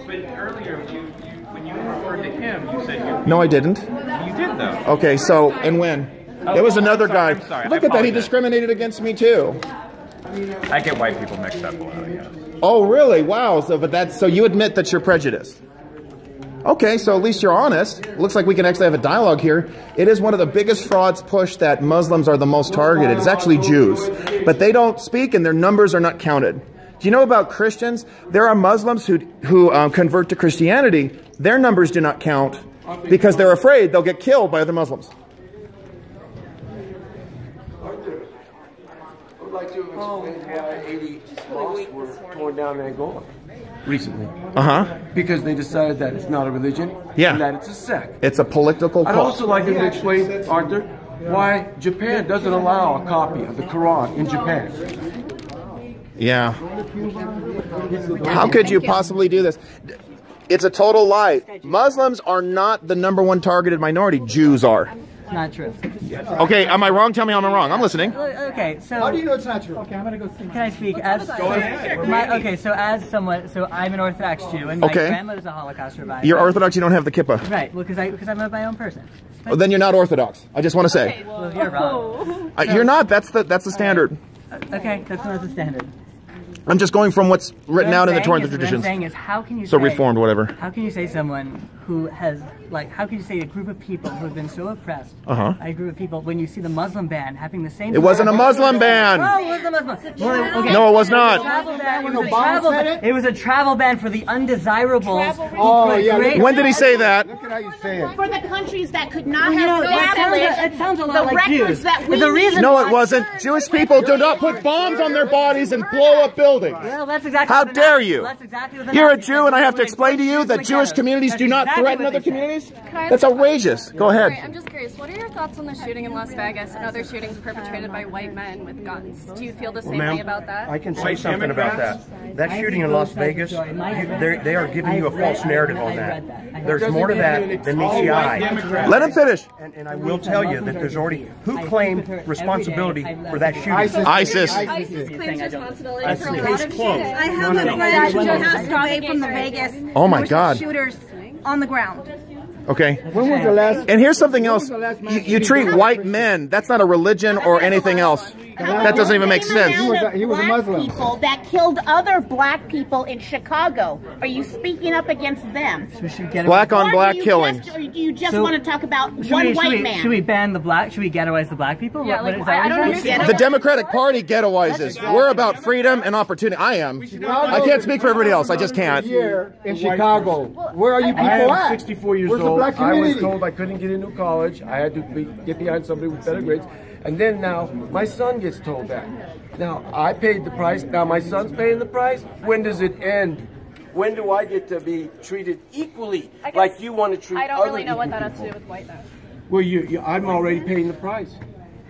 But earlier, when you referred to him, you said you... No, I didn't. You did, though. Okay, so, and when? There was another guy. I'm sorry. Look at that, he discriminated against me too. I get white people mixed up a lot, I guess. Oh, really? Wow. So you admit that you're prejudiced. Okay, so at least you're honest. Looks like we can actually have a dialogue here. It is one of the biggest frauds pushed that Muslims are the most targeted. It's actually Jews. But they don't speak and their numbers are not counted. Do you know about Christians? There are Muslims who convert to Christianity. Their numbers do not count because they're afraid they'll get killed by other Muslims. I would like to explain why 80 mosques were torn down in Angola recently. Because they decided that it's not a religion, and that it's a sect. It's a political cult. I'd also like to explain, Arthur, why Japan doesn't allow a copy of the Quran in Japan. Yeah. How could you possibly do this? It's a total lie. Muslims are not the #1 targeted minority. Jews are. It's not true. Okay, am I wrong? Tell me I'm wrong. I'm listening. Okay, so... How do you know it's not true? Okay, I'm going to go see. Can I speak as... okay, so as someone... So I'm an Orthodox Jew, and my grandmother's a Holocaust survivor. You're Orthodox, you don't have the kippah. Right, well, because I'm my own person. But, well, then you're not Orthodox. I just want to say. Well, you're wrong. You're not. That's the standard. Okay, that's not the standard. I'm just going from what's written out in the Torah traditions. What I'm saying is, how can you say... So Reformed, whatever. How can you say someone who has... Like, how can you say a group of people who have been so oppressed, a group of people, when you see the Muslim ban having the same... It wasn't a Muslim ban! Oh, it wasn't a Muslim ban. Well, okay. No, it was not. It was a travel ban for the undesirables. Oh, yeah. When did he say that? Look at how you say it. For the countries that could not have established it sounds a lot like Jews. That we No, it wasn't. Jewish people do not put bombs on their bodies and blow up buildings. Well, that's exactly how dare you? That's exactly what You're a Jew and I have to explain to you that Jewish communities do not threaten other communities? That's outrageous. Go ahead. I'm just curious, what are your thoughts on the shooting in Las Vegas and other shootings perpetrated by white men with guns? Do you feel the same way about that? I can say something about that. That shooting in Las Vegas, they are giving you a false narrative on that. There's more to that than meets the eye. Let him finish. And I will tell you that there's already... Who claimed responsibility for that shooting? ISIS. ISIS claims responsibility for a lot of shootings. I have a friend who passed away from the Vegas. Oh my God. Shooters on the ground. Okay. When was the last? And here's something else. You treat white men. That's not a religion or anything else. That doesn't even make sense. He was a Muslim. People that killed other black people in Chicago. Are you speaking up against them? Black on black killings. Or do you just want to talk about one white man? Should we ban the black? Should we ghettoize the black people? Yeah, like, I don't understand. The Democratic Party ghettoizes. We're about freedom and opportunity. I am. I can't speak for everybody else. I just can't. Here in Chicago. Where are you people I am at? 64 years old. I was told I couldn't get into college. I had to get behind somebody with better grades. And then now, my son gets told that. Now, I paid the price. Now, my son's paying the price. When does it end? When do I get to be treated equally like you want to treat other people? I don't really know what that has to do with white, though. Well, I'm already paying the price.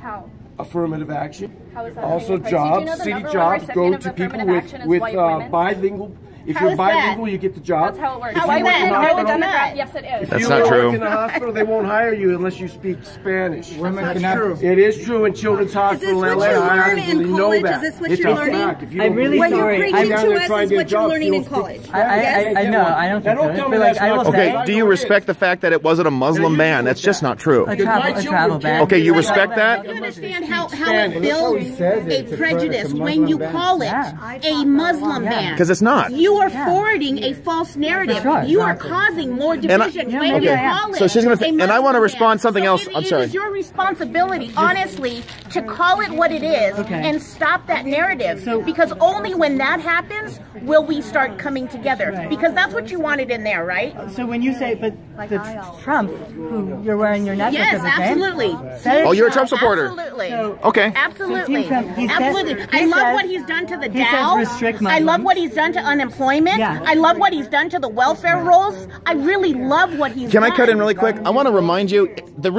How? Affirmative action. How is that Also jobs, city jobs go to people with bilingual. If you're bilingual, you get the job. That's how it works. How is that? Yes, it is. That's if not you true. work in a hospital, they won't hire you unless you speak Spanish. Women cannot. It is true in Children's Hospital in LA. I actually know that. It's a fact. If you I'm really what sorry. you're preaching to us is what you're learning in college. I know. I don't think so. But like, I will Okay, say, do you respect the fact that it wasn't a Muslim ban? That's just not true. a travel ban. Okay, you respect that? You understand how it builds a prejudice when you call it a Muslim ban. Because it's not. You are forwarding a false narrative. You are causing more division when you call it. So she's going to, and I want to respond something else. I'm sorry. It is your responsibility, honestly, to call it what it is and stop that narrative. Because only when that happens will we start coming together. Because that's what you wanted in there, right? So when you say, but Trump, who you're wearing your necklace Yes, of the day, absolutely. Oh, you're a Trump supporter. Absolutely. Okay. Absolutely. So Team Trump, Absolutely. I love what he's done to the Dow. restrict I love Muslims. what he's done to unemployment. I love what he's done to the welfare rolls. I really love what he's done. Can I cut in really quick? I want to remind you, the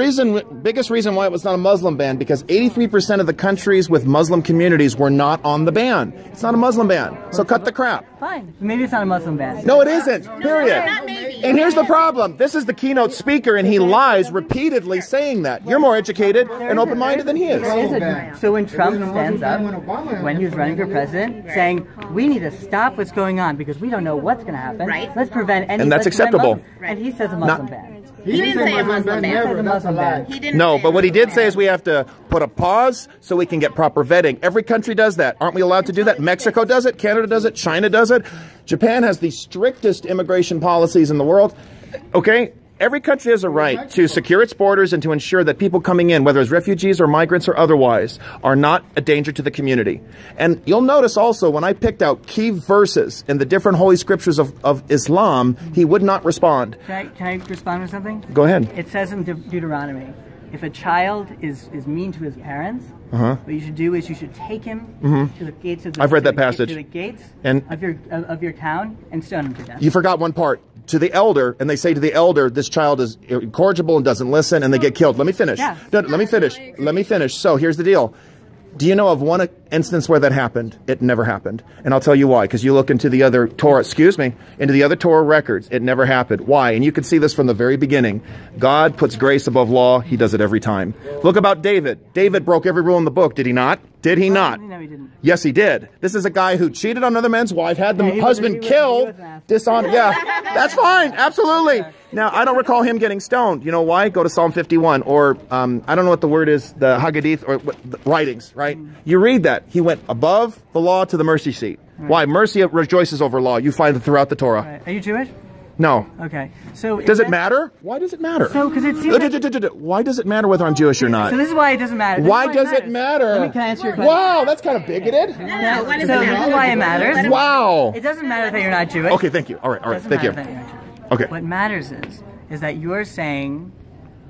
biggest reason why it was not a Muslim ban, because 83% of the countries with Muslim communities were not on the ban. It's not a Muslim ban. So cut the crap. Fine. Maybe it's not a Muslim ban. No, it isn't. Period. Not maybe. And here's the problem. This is the keynote speaker, and he lies repeatedly saying that. You're more educated and open-minded than he is. So when Trump stands up, when he was running for president, saying, we need to stop what's going on because we don't know what's going to happen. Let's prevent any. And that's acceptable. And he says a Muslim ban. He didn't say a Muslim ban. He didn't. No, but what he did say is we have to put a pause so we can get proper vetting. Every country does that. Aren't we allowed to do that? Mexico does it. Canada does it. China does it. Japan has the strictest immigration policies in the world. Okay? Every country has a right to secure its borders and to ensure that people coming in, whether as refugees or migrants or otherwise, are not a danger to the community. And you'll notice also when I picked out key verses in the different holy scriptures of Islam, he would not respond. Can I respond with something? Go ahead. It says in Deuteronomy, if a child is mean to his parents, what you should do is you should take him to the gates of the, I've read that passage. To the gates and of your town and stone him to death. You forgot one part. To the elder, and they say to the elder, this child is incorrigible and doesn't listen, and they get killed. Let me finish. Yeah. No, let me finish. Let me finish. So here's the deal. Do you know of one instance where that happened? It never happened. And I'll tell you why. Because you look into the other Torah, into the other Torah records, it never happened. Why? And you can see this from the very beginning. God puts grace above law. He does it every time. Look about David. David broke every rule in the book. Did he not? Did he not? No, he didn't. Yes, he did. This is a guy who cheated on another man's wife, had the husband killed, dishonored. Yeah, that's fine. Absolutely. Now, I don't recall him getting stoned. You know why? Go to Psalm 51 or I don't know what the word is, the Haggadah or the writings, right? You read that. He went above the law to the mercy seat. Why? Mercy rejoices over law. You find it throughout the Torah. Right. Are you Jewish? No. Okay. So does it matter? Why does it matter? So because it seems why does it matter whether I'm Jewish or not? So this is why it doesn't matter. Why does it matter? Can I answer your question? Wow, that's kind of bigoted. No, so this is why it matters. Wow. It doesn't matter that you're not Jewish. Okay, thank you. All right, thank you. Okay. What matters is that you're saying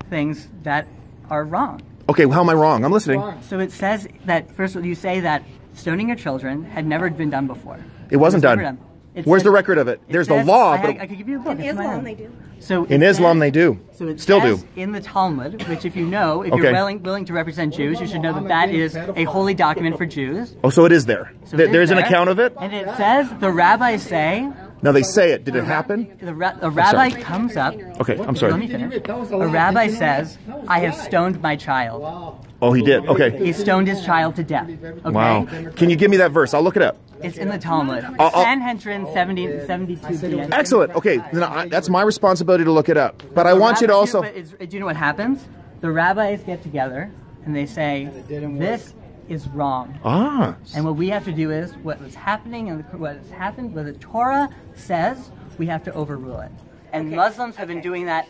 things that are wrong. Okay, well, how am I wrong? I'm listening. So it says that, first of all, you say that stoning your children had never been done before. It wasn't done. Where's the record of it? There's the law. I could give you a book. In Islam, they do. So in Islam, they do. So it still says do. In the Talmud, which if you know, if you're willing to represent Jews, you should know that that is a holy document for Jews. Oh, so it is there. So there's an account of it? And it says, the rabbis say... Now they say it. Did it happen? The rabbi comes up... Okay, I'm sorry. Let me finish. A rabbi says, I have stoned my child. Oh, he did? Okay. He stoned his child to death. Okay? Wow. Can you give me that verse? I'll look it up. It's in the Talmud. Sanhedrin 72. Excellent. Okay, then that's my responsibility to look it up. But I want you to also... Do you know what happens? The rabbis get together and they say, this is wrong. Ah. And what we have to do is, what was happening and what has happened, what the Torah says, we have to overrule it. And Muslims have been doing that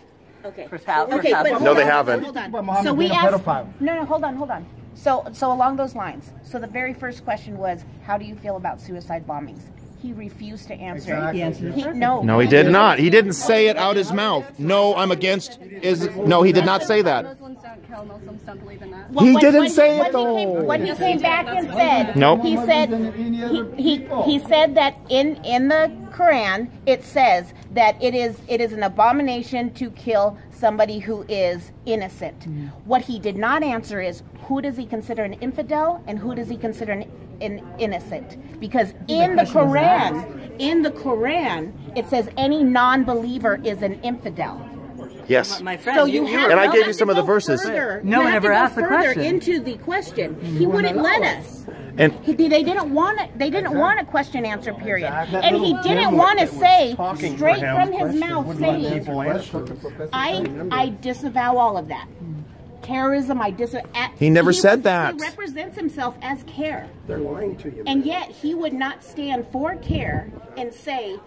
for thousands. No, they haven't. Hold on. So we asked... No, hold on. So along those lines, so the very first question was, how do you feel about suicide bombings? He refused to answer. Exactly. No, he did not. He didn't say it out his mouth. No, I'm against. No, he did not say that. Muslims don't kill. Muslims don't believe in that. He didn't say it though. What he came back and said. Nope. He said he said that in the Quran it says that it is an abomination to kill somebody who is innocent. What he did not answer is, who does he consider an infidel and who does he consider an innocent? Because in the Quran, it says any non-believer is an infidel. Yes. My friend, So you have and I gave you some of the verses. No one ever asked the question. Into the question, he wouldn't let us. And They didn't want it. They didn't want a question answer period, and he didn't want to say straight from his mouth, saying, "I disavow all of that. Terrorism, I disavow." He never said that. He represents himself as CAIR. They're lying to you. And yet he would not stand for CAIR and say,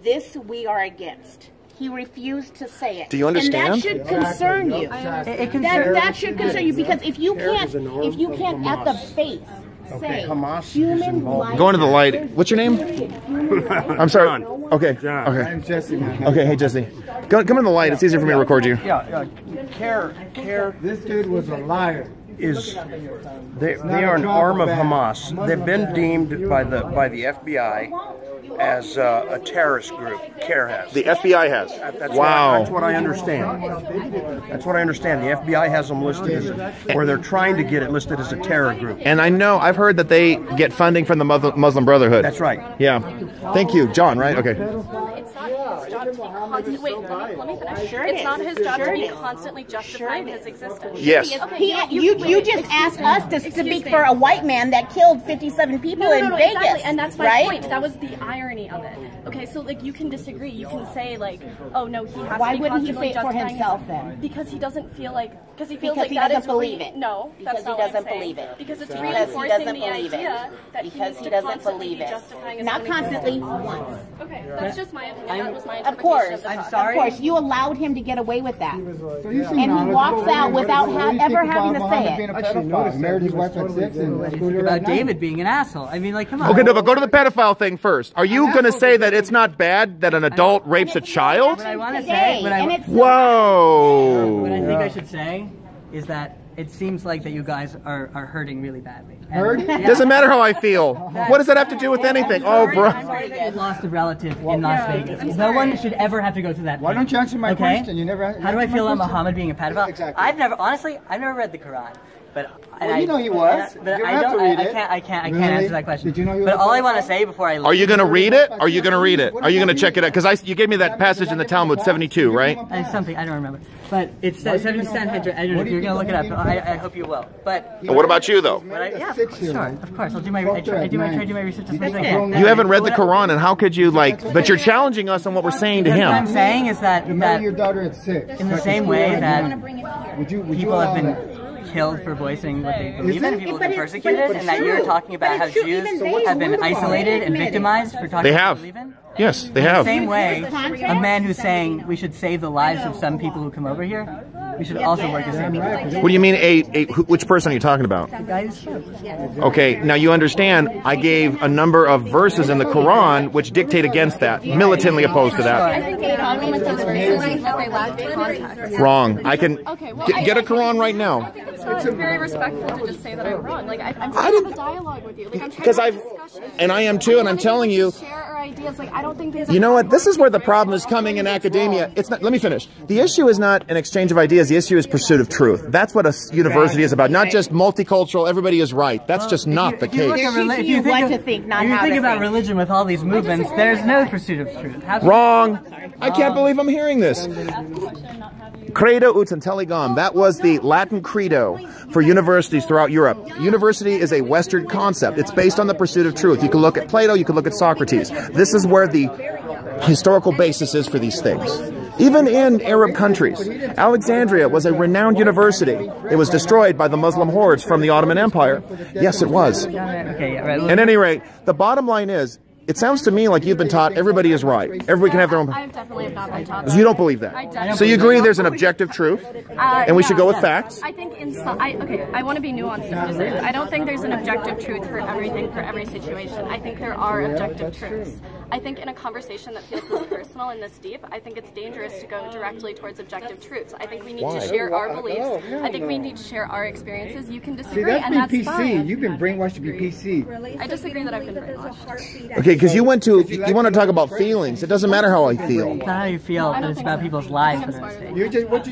this we are against. He refused to say it. Do you understand? And that should concern you. That should concern you, because if you can't at the face say human life. Go into the light. What's your name? I'm sorry. Okay. John. Okay. I'm Jesse. Okay. Hey, Jesse. Come in the light. It's easier for me to record you. CAIR. This dude was a liar. is they are an arm of Hamas. They've been deemed by the FBI as a terrorist group. CAIR has. The FBI has. Wow. That's what I understand. That's what I understand. The FBI has them listed as, or they're trying to get it listed as a terror group. And I know, I've heard that they get funding from the Muslim Brotherhood. That's right. Yeah. Thank you, John, right? Okay. It's not his job to be constantly, wait, let me finish. It's not his job to be constantly justifying his existence. Yes. You just asked us to speak for a white man that killed 57 people in Vegas. Exactly. And that's my right? point. That was the irony of it. Okay, so like you can disagree. You can say like, oh no, he has Why to be wouldn't he constantly say it for justifying himself his, then? Because he doesn't feel like, because he feels Because like he that doesn't is believe it. No, that's Because not he what I'm doesn't saying. believe it. Because it's Because he reinforcing doesn't the believe it. idea that Because he he doesn't constantly believe be it. justifying his Not own constantly, existence. once. Okay, that's just my opinion. That was my Of interpretation course. of the I'm talk. sorry. Of course, you allowed him to get away with that. So you And he walks out without ever having to say it. Married his wife at 6 and screwed her at About 9. David being an asshole. I mean, like, come on. Okay, no, but go to the pedophile thing first. Are you going to say that it's not bad that an adult rapes a child? What I want to say, what I Whoa. think I should say is that it seems like that you guys are hurting really badly. And, Hurt? yeah. Doesn't matter how I feel. What does that have to do with anything? Oh, bro. I'm sorry that you lost a relative in Las Vegas. No one should ever have to go through that. Why don't you answer my question? You never. How do I feel about Muhammad being a pedophile? Exactly. I've never read the Quran, but Well, you know he was. But You I have don't. to read it. I can't Really? answer that question. Did you know he But was all a I want to say before I leave. Are you going to read it? Are you going to read it? Are you going to check it out? Because you gave me that passage in the Talmud 72, right? Something I don't remember, but it's 70 Sanhedrin. I don't know if you're going to look it up. I hope you will. But What about you, though? yeah, sure, of course. I'll do my. I try to do my research as much as I can. You haven't read the Quran, and how could you, but you're challenging us on what we're saying to What I'm him. saying is that your daughter at 6. in the same way that Would you people have been killed for voicing what they believe in, people have been persecuted, and that you're talking about how Jews have been isolated and victimized for talking They about have. what they believe in. Yes, they In the have. same way, a man who's saying we should save the lives of some people who come over here, we should also work to save the lives. What do you mean, which person are you talking about? The guy who's killed. Okay, now you understand, I gave a number of verses in the Quran which dictate against that, militantly opposed to I that. think the problem with those verses is that they lack context. Wrong. I can well, get a Quran right now. It's very respectful to just say that I'm wrong. Like I'm trying to have a dialogue with you. Like I'm trying Because to have a discussion. and I am too, and I'm telling you, Share our ideas. Like I don't think there's. you know what? This is where the problem is coming in academia. It's not. Let me finish. The issue is not an exchange of ideas. The issue is pursuit of truth. That's what a university is about. Not just multicultural. Everybody is right. That's just not the case. If you think about religion with all these movements, there's no pursuit of truth. Wrong. I can't believe I'm hearing this. Credo ut intelligam. That was the Latin credo for universities throughout Europe. University is a Western concept. It's based on the pursuit of truth. You can look at Plato, you can look at Socrates. This is where the historical basis is for these things. Even in Arab countries, Alexandria was a renowned university. It was destroyed by the Muslim hordes from the Ottoman Empire. Yes, it was. At any rate, the bottom line is, it sounds to me like you've been taught everybody is right. Everybody can have their own. I definitely have not been taught that. You don't believe that. So you agree there's an objective truth, and we should go with facts. I think in some, I want to be nuanced about this. I don't think there's an objective truth for everything, for every situation. I think there are objective truths. I think in a conversation that feels this personal and this deep, I think it's dangerous to go directly towards objective truths. I think we need to share our beliefs. I think we need to share our experiences. You can disagree, and that's PC. fine. You've been brainwashed to be PC. I disagree that I've been brainwashed. Okay, because you want to talk about feelings. It doesn't matter how I feel. It's not how you feel, but it's about people's lives.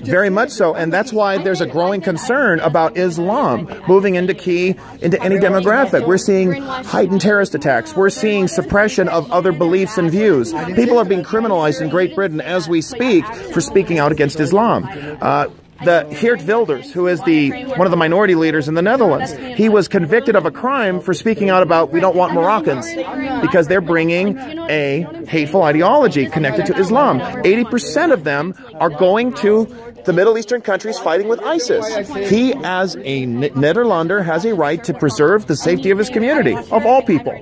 Very much so, and that's why there's a growing concern about Islam moving into any demographic. We're seeing heightened terrorist attacks. We're seeing suppression of other beliefs and views. People are being criminalized in Great Britain as we speak for speaking out against Islam. The Geert Wilders, who is one of the minority leaders in the Netherlands, he was convicted of a crime for speaking out about we don't want Moroccans because they're bringing a hateful ideology connected to Islam. 80% of them are going to the Middle Eastern countries fighting with ISIS. He, as a Nederlander, has a right to preserve the safety of his community, of all people.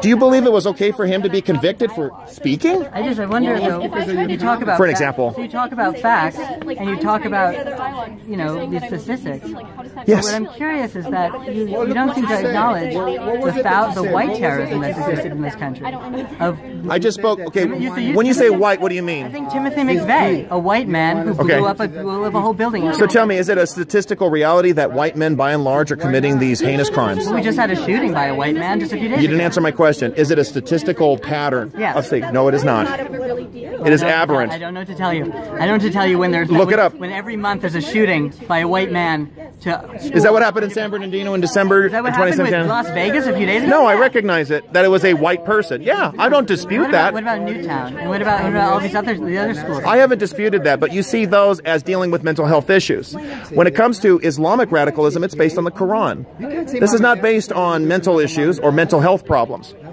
Do you believe it was okay for him to be convicted for speaking? I wonder, though, you talk about for an example. So you talk about facts, and you talk talk about, you know, these statistics. Yes. What I'm curious is that you don't seem to acknowledge the white terrorism that's existed in this country. I just spoke. Okay, when you say white, what do you mean? I think Timothy McVeigh, a white man who blew up a whole building. So tell me, is it a statistical reality that white men, by and large, are committing these heinous crimes? We just had a shooting by a white man just a few days ago. You didn't answer my question. Is it a statistical pattern? Yes. No, it is not. It is aberrant. I don't know what to tell you. I don't know what to tell you when there's... Look it up. When every month there's a shooting by a white man to... Is that what happened in San Bernardino in December 2017? Is that what happened with Las Vegas a few days ago? No, I recognize it, that it was a white person. Yeah, I don't dispute that. What about Newtown? And what about all these the other schools? I haven't disputed that, but you see those as dealing with mental health issues. When it comes to Islamic radicalism, it's based on the Quran. This is not based on mental issues or mental health problems.